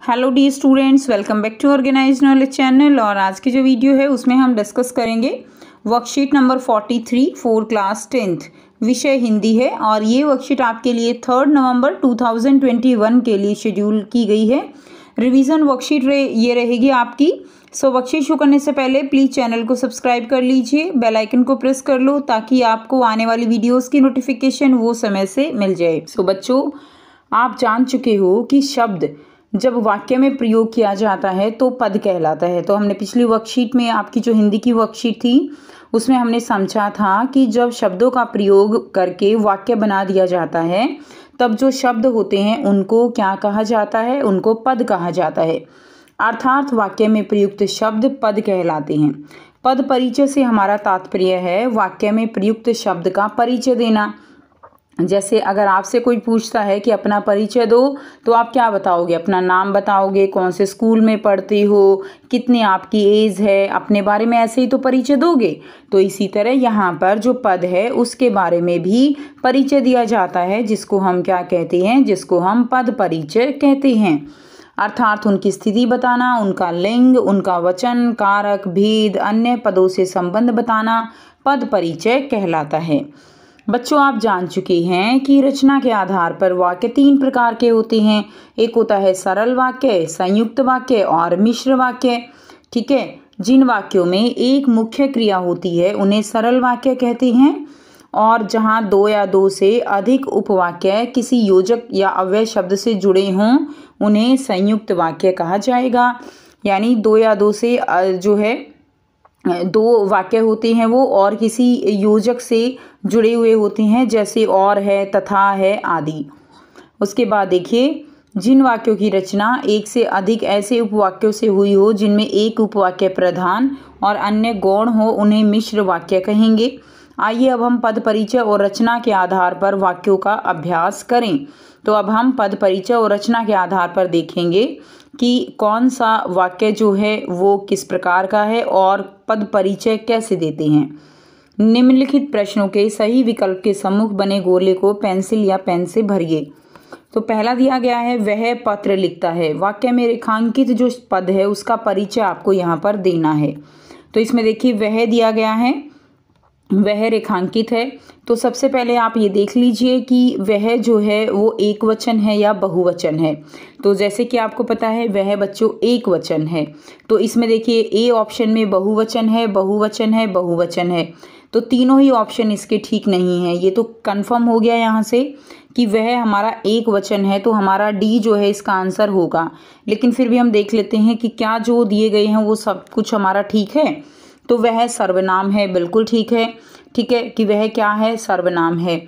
Hello the students, welcome back to organized knowledge channel. और आज की जो वीडियो है उसमें हम डिस्कस करेंगे worksheet number 43 for class 10th। विषय हिंदी है और ये वर्कशीट आपके लिए 3 नवंबर 2021 के लिए शेड्यूल की गई है। रिवीजन वर्कशीट ये रहेगी आपकी। सो वर्कशीट शुरू करने से पहले प्लीज़ चैनल को सब्सक्राइब कर लीजिए, बेल आइकन को प्रेस कर लो ताकि आपको आने वाली वीडियोज़ की नोटिफिकेशन वो समय से मिल जाए। सो बच्चों, आप जान चुके हो कि शब्द जब वाक्य में प्रयोग किया जाता है तो पद कहलाता है। तो हमने पिछली वर्कशीट में, आपकी जो हिंदी की वर्कशीट थी, उसमें हमने समझा था कि जब शब्दों का प्रयोग करके वाक्य बना दिया जाता है तब जो शब्द होते हैं उनको क्या कहा जाता है? उनको पद कहा जाता है। अर्थात वाक्य में प्रयुक्त शब्द पद कहलाते हैं। पद परिचय से हमारा तात्पर्य है वाक्य में प्रयुक्त शब्द का परिचय देना। जैसे अगर आपसे कोई पूछता है कि अपना परिचय दो, तो आप क्या बताओगे? अपना नाम बताओगे, कौन से स्कूल में पढ़ते हो, कितनी आपकी एज है, अपने बारे में ऐसे ही तो परिचय दोगे। तो इसी तरह यहाँ पर जो पद है उसके बारे में भी परिचय दिया जाता है, जिसको हम क्या कहते हैं? जिसको हम पद परिचय कहते हैं। अर्थात उनकी स्थिति बताना, उनका लिंग, उनका वचन, कारक, भेद, अन्य पदों से संबंध बताना पद परिचय कहलाता है। बच्चों, आप जान चुके हैं कि रचना के आधार पर वाक्य 3 प्रकार के होते हैं। एक होता है सरल वाक्य, संयुक्त वाक्य और मिश्र वाक्य। ठीक है, जिन वाक्यों में एक मुख्य क्रिया होती है उन्हें सरल वाक्य कहते हैं, और जहां 2 या 2 से अधिक उपवाक्य किसी योजक या अव्यय शब्द से जुड़े हों उन्हें संयुक्त वाक्य कहा जाएगा। यानी 2 या 2 से जो है 2 वाक्य होते हैं वो और किसी योजक से जुड़े हुए होते हैं, जैसे और है, तथा है आदि। उसके बाद देखिए, जिन वाक्यों की रचना एक से अधिक ऐसे उपवाक्यों से हुई हो जिनमें एक उपवाक्य प्रधान और अन्य गौण हो उन्हें मिश्र वाक्य कहेंगे। आइए अब हम पद परिचय और रचना के आधार पर वाक्यों का अभ्यास करें। तो अब हम पद परिचय और रचना के आधार पर देखेंगे कि कौन सा वाक्य जो है वो किस प्रकार का है और पद परिचय कैसे देते हैं। निम्नलिखित प्रश्नों के सही विकल्प के सम्मुख बने गोले को पेंसिल या पेन से भरिए। तो पहला दिया गया है, वह पत्र लिखता है। वाक्य में रेखांकित जो पद है उसका परिचय आपको यहाँ पर देना है। तो इसमें देखिए, वह दिया गया है, वह रेखांकित है। तो सबसे पहले आप ये देख लीजिए कि वह जो है वो एक वचन है या बहुवचन है। तो जैसे कि आपको पता है वह बच्चों एक वचन है, तो इसमें देखिए ए ऑप्शन में बहुवचन है, बहुवचन है, बहुवचन है। तो तीनों ही ऑप्शन इसके ठीक नहीं है। ये तो कंफर्म हो गया यहाँ से कि वह हमारा एक वचन है, तो हमारा डी जो है इसका आंसर होगा। लेकिन फिर भी हम देख लेते हैं कि क्या जो दिए गए हैं वो सब कुछ हमारा ठीक है। तो वह सर्वनाम है, बिल्कुल ठीक है। ठीक है कि वह क्या है? सर्वनाम है,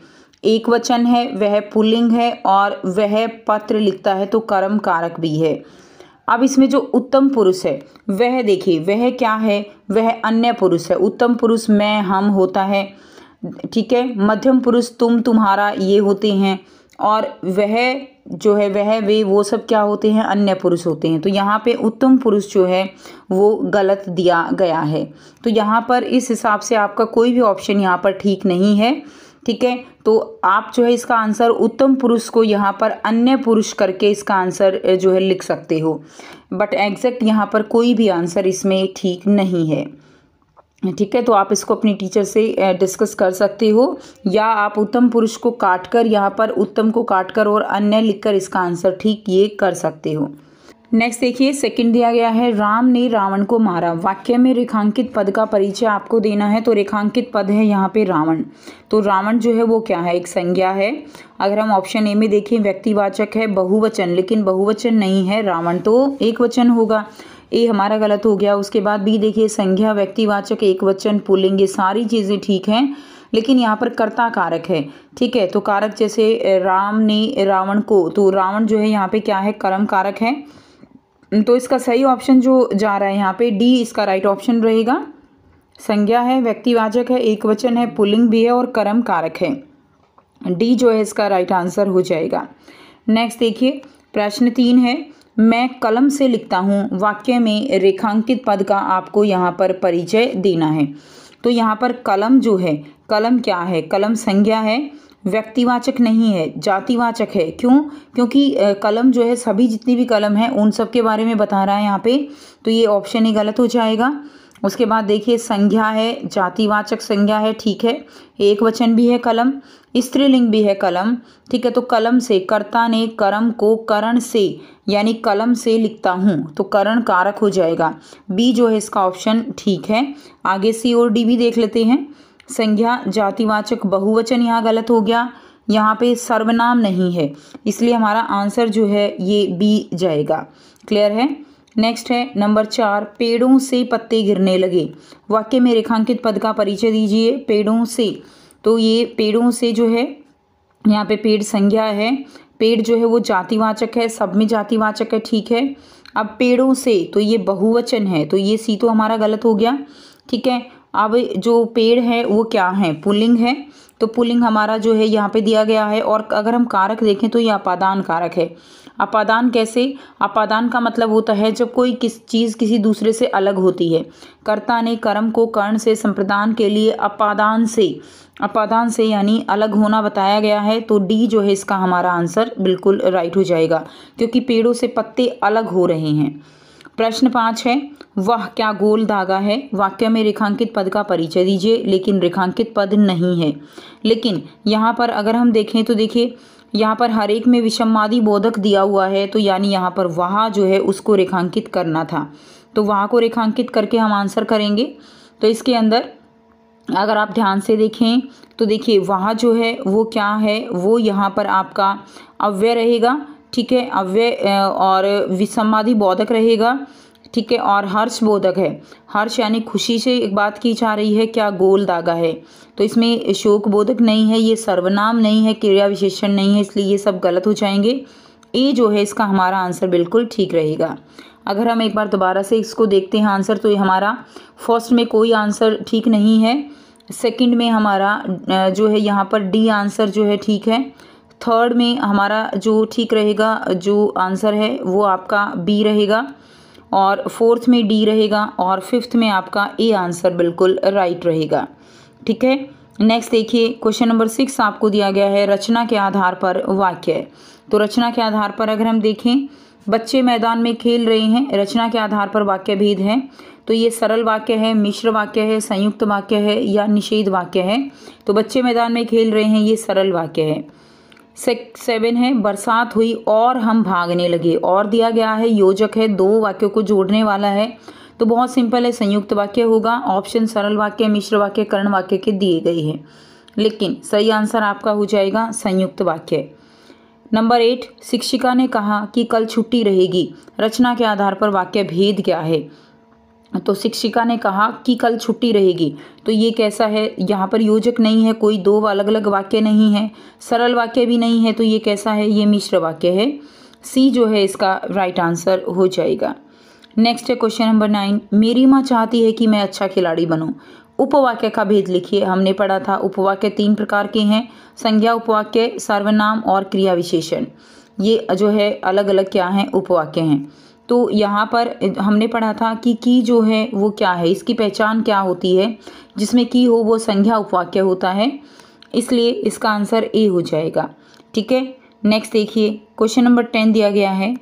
एक वचन है, वह पुल्लिंग है और वह पत्र लिखता है, तो कर्म कारक भी है। अब इसमें जो उत्तम पुरुष है वह देखिए, वह क्या है? वह अन्य पुरुष है। उत्तम पुरुष मैं, हम होता है। ठीक है, मध्यम पुरुष तुम, तुम्हारा ये होते हैं, और वह जो है वह, वे, वो सब क्या होते हैं? अन्य पुरुष होते हैं। तो यहाँ पे उत्तम पुरुष जो है वो गलत दिया गया है। तो यहाँ पर इस हिसाब से आपका कोई भी ऑप्शन यहाँ पर ठीक नहीं है। ठीक है, तो आप जो है इसका आंसर उत्तम पुरुष को यहाँ पर अन्य पुरुष करके इसका आंसर जो है लिख सकते हो, बट एग्जैक्ट यहाँ पर कोई भी आंसर इसमें ठीक नहीं है। ठीक है, तो आप इसको अपनी टीचर से डिस्कस कर सकते हो, या आप उत्तम पुरुष को काटकर, यहाँ पर उत्तम को काटकर और अन्य लिखकर इसका आंसर ठीक ये कर सकते हो। नेक्स्ट देखिए, सेकंड दिया गया है, राम ने रावण को मारा। वाक्य में रेखांकित पद का परिचय आपको देना है। तो रेखांकित पद है यहाँ पे रावण। तो रावण जो है वो क्या है? एक संज्ञा है। अगर हम ऑप्शन ए में देखें, व्यक्तिवाचक है, बहुवचन, लेकिन बहुवचन नहीं है, रावण तो एक वचन होगा। ए हमारा गलत हो गया। उसके बाद बी देखिए, संज्ञा, व्यक्तिवाचक, एक वचन, पुल्लिंग, ये सारी चीज़ें ठीक हैं, लेकिन यहाँ पर कर्ता कारक है। ठीक है, तो कारक जैसे राम ने रावण को, तो रावण जो है यहाँ पे क्या है? कर्म कारक है। तो इसका सही ऑप्शन जो जा रहा है यहाँ पे डी इसका राइट ऑप्शन रहेगा। संज्ञा है, व्यक्तिवाचक है, एक वचन है, पुल्लिंग भी है और कर्म कारक है। डी जो है इसका राइट आंसर हो जाएगा। नेक्स्ट देखिए, प्रश्न 3 है, मैं कलम से लिखता हूँ। वाक्य में रेखांकित पद का आपको यहाँ पर परिचय देना है। तो यहाँ पर कलम जो है, कलम क्या है? कलम संज्ञा है, व्यक्तिवाचक नहीं है, जातिवाचक है। क्यों? क्योंकि कलम जो है, सभी जितनी भी कलम है उन सब के बारे में बता रहा है यहाँ पे, तो ये ऑप्शन ही गलत हो जाएगा। उसके बाद देखिए संज्ञा है, जातिवाचक संज्ञा है, ठीक है। एक वचन भी है कलम, स्त्रीलिंग भी है कलम, ठीक है। तो कलम से, कर्ता ने कर्म को करण से यानी कलम से लिखता हूँ, तो करण कारक हो जाएगा। बी जो है इसका ऑप्शन ठीक है। आगे सी और डी भी देख लेते हैं। संज्ञा जातिवाचक बहुवचन यहाँ गलत हो गया, यहाँ पे सर्वनाम नहीं है, इसलिए हमारा आंसर जो है ये बी जाएगा। क्लियर है। नेक्स्ट है नंबर 4, पेड़ों से पत्ते गिरने लगे। वाक्य में रेखांकित पद का परिचय दीजिए। पेड़ों से, तो ये पेड़ों से जो है यहाँ पे पेड़ संज्ञा है, पेड़ जो है वो जातिवाचक है, सब में जातिवाचक है, ठीक है। अब पेड़ों से, तो ये बहुवचन है, तो ये सी तो हमारा गलत हो गया, ठीक है। अब जो पेड़ है वो क्या है? पुल्लिंग है, तो पुल्लिंग हमारा जो है यहाँ पे दिया गया है। और अगर हम कारक देखें तो ये अपादान कारक है। अपादान कैसे? अपादान का मतलब होता है जब कोई चीज़ किसी दूसरे से अलग होती है। कर्ता ने कर्म को कर्ण से संप्रदान के लिए अपादान से यानी अलग होना बताया गया है, तो डी जो है इसका हमारा आंसर बिल्कुल राइट हो जाएगा, क्योंकि पेड़ों से पत्ते अलग हो रहे हैं। प्रश्न 5 है, वह क्या गोल धागा है। वाक्य में रेखांकित पद का परिचय दीजिए, लेकिन रेखांकित पद नहीं है। लेकिन यहाँ पर अगर हम देखें तो देखिए यहाँ पर हर एक में विषमादि बोधक दिया हुआ है, तो यानी यहाँ पर वह जो है उसको रेखांकित करना था, तो वह को रेखांकित करके हम आंसर करेंगे। तो इसके अंदर अगर आप ध्यान से देखें तो देखिए वह जो है वो क्या है, वो यहाँ पर आपका अव्यय रहेगा, ठीक है। अव्यय और विसम्मादि बोधक रहेगा, ठीक है। और हर्ष बोधक है, हर्ष यानी खुशी से एक बात की जा रही है, क्या गोल धागा है, तो इसमें शोक बोधक नहीं है, ये सर्वनाम नहीं है, क्रिया विशेषण नहीं है, इसलिए ये सब गलत हो जाएंगे। ए जो है इसका हमारा आंसर बिल्कुल ठीक रहेगा। अगर हम एक बार दोबारा से इसको देखते हैं आंसर, तो ये हमारा फर्स्ट में कोई आंसर ठीक नहीं है, सेकंड में हमारा जो है यहाँ पर डी आंसर जो है ठीक है, थर्ड में हमारा जो ठीक रहेगा जो आंसर है वो आपका बी रहेगा, और फोर्थ में डी रहेगा, और फिफ्थ में आपका ए आंसर बिल्कुल राइट रहेगा, ठीक है। नेक्स्ट देखिए क्वेश्चन नंबर 6 आपको दिया गया है, रचना के आधार पर वाक्य है। तो रचना के आधार पर अगर हम देखें, बच्चे मैदान में खेल रहे हैं, रचना के आधार पर वाक्य भेद है, तो ये सरल वाक्य है, मिश्र वाक्य है, संयुक्त वाक्य है या निषेध वाक्य है। तो बच्चे मैदान में खेल रहे हैं, ये सरल वाक्य है। 7 है, बरसात हुई और हम भागने लगे, और दिया गया है, योजक है, 2 वाक्यों को जोड़ने वाला है, तो बहुत सिंपल है, संयुक्त वाक्य होगा। ऑप्शन सरल वाक्य, मिश्र वाक्य, कर्ण वाक्य के दिए गए हैं, लेकिन सही आंसर आपका हो जाएगा संयुक्त वाक्य। नंबर 8, शिक्षिका ने कहा कि कल छुट्टी रहेगी। रचना के आधार पर वाक्य भेद क्या है? तो शिक्षिका ने कहा कि कल छुट्टी रहेगी, तो ये कैसा है? यहाँ पर योजक नहीं है, कोई 2 अलग अलग वाक्य नहीं है, सरल वाक्य भी नहीं है, तो ये कैसा है? ये मिश्र वाक्य है। सी जो है इसका राइट आंसर हो जाएगा। नेक्स्ट है क्वेश्चन नंबर 9, मेरी माँ चाहती है कि मैं अच्छा खिलाड़ी बनूं। उपवाक्य का भेद लिखिए। हमने पढ़ा था उपवाक्य 3 प्रकार के हैं, संज्ञा उपवाक्य, सर्वनाम और क्रिया विशेषण। ये जो है अलग अलग क्या हैं? उपवाक्य हैं। तो यहाँ पर हमने पढ़ा था कि की जो है वो क्या है, इसकी पहचान क्या होती है? जिसमें की हो वो संज्ञा उपवाक्य होता है, इसलिए इसका आंसर ए हो जाएगा, ठीक है। नेक्स्ट देखिए क्वेश्चन नंबर 10 दिया गया है,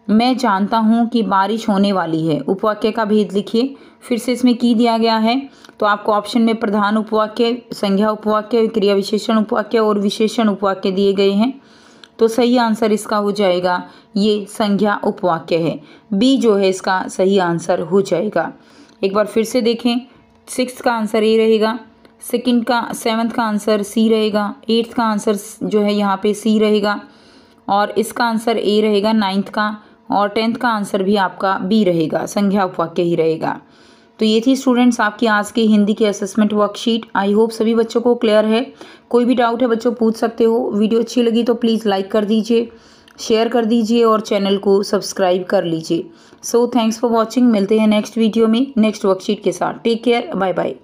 मैं जानता हूँ कि बारिश होने वाली है। उपवाक्य का भेद लिखिए। फिर से इसमें की दिया गया है, तो आपको ऑप्शन में प्रधान उपवाक्य, संज्ञा उपवाक्य, क्रिया विशेषण उपवाक्य और विशेषण उपवाक्य दिए गए हैं, तो सही आंसर इसका हो जाएगा ये संज्ञा उपवाक्य है। बी जो है इसका सही आंसर हो जाएगा। एक बार फिर से देखें, 6 का आंसर ए रहेगा, 7th का आंसर सी रहेगा, 8th का आंसर जो है यहाँ पे सी रहेगा, और इसका आंसर ए रहेगा 9th का, और 10th का आंसर भी आपका बी रहेगा, संज्ञा उपवाक्य ही रहेगा। तो ये थी स्टूडेंट्स आपकी आज की हिंदी की असेसमेंट वर्कशीट। आई होप सभी बच्चों को क्लियर है। कोई भी डाउट है बच्चों पूछ सकते हो। वीडियो अच्छी लगी तो प्लीज़ लाइक कर दीजिए, शेयर कर दीजिए और चैनल को सब्सक्राइब कर लीजिए। So thanks for watching. मिलते हैं नेक्स्ट वीडियो में नेक्स्ट वर्कशीट के साथ। Take care, bye bye.